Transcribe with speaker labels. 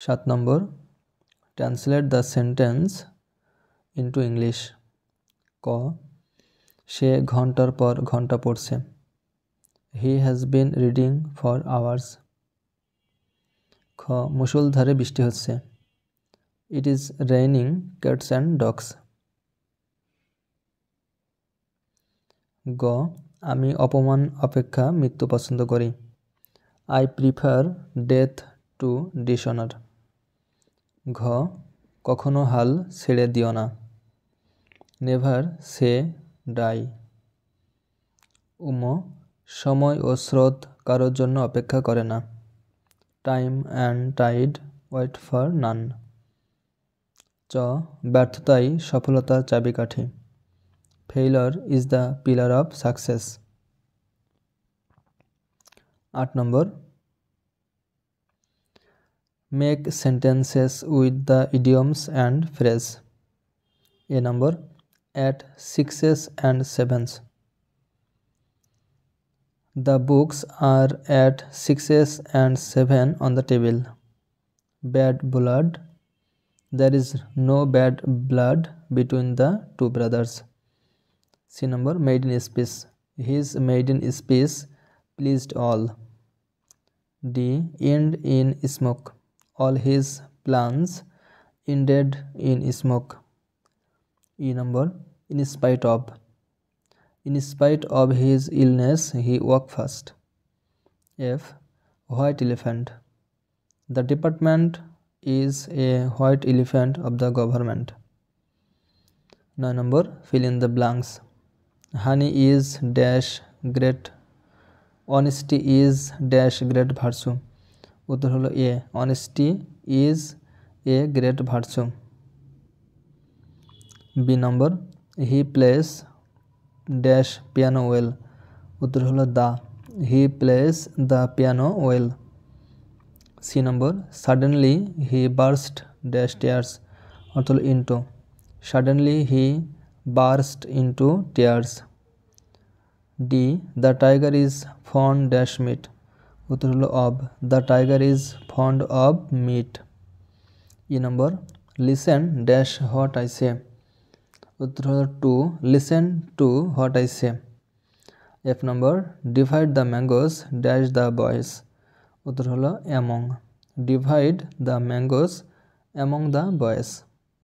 Speaker 1: 7 number, translate the sentence into English. ক, সে ঘন্টার পর ঘন্টা পড়ছে। He has been reading for hours. খ, মুষলধারে বৃষ্টি হচ্ছে। It is raining cats and dogs. গ, আমি অপমান অপেক্ষা মৃত্যু পছন্দ করি। I prefer death to dishonour. ঘ, কখনো হাল ছেড়ে দিও না। নেভার সে ডাই। উম, সময় ও স্রোত কারোর জন্য অপেক্ষা করে না। Time and tide wait for none. চ, ব্যর্থতাই সফলতার চাবিকাঠি। Failure is the pillar of success. 8 number, make sentences with the idioms and phrase. এ number, at 6s and 7s। The books are at 6s and 7 on the table. Bad blood. There is no bad blood between the two brothers. C number, maiden speech. His maiden speech pleased all. D, end in smoke. All his plans ended in smoke. E number, in spite of. In spite of his illness, he walked fast. F, white elephant. The department is a white elephant of the government. 9 number, fill in the blanks. Honey is dash great. Honesty is dash great virtue. উত্তর হলো A, honesty is a great virtue. B number, he plays dash piano well. উত্তর হলো the, he plays the piano well. C number, suddenly he burst dash tears. অর্থ হলো into. Suddenly he burst into tears. D, the tiger is fond dash meat. উত্তর হলো of, the tiger is fond of meat. E number, listen dash what I say. উত্তর হলো to listen to what I say. F number, divide the mangoes dash the boys. উত্তর হলো among. Divide the mangoes among the boys.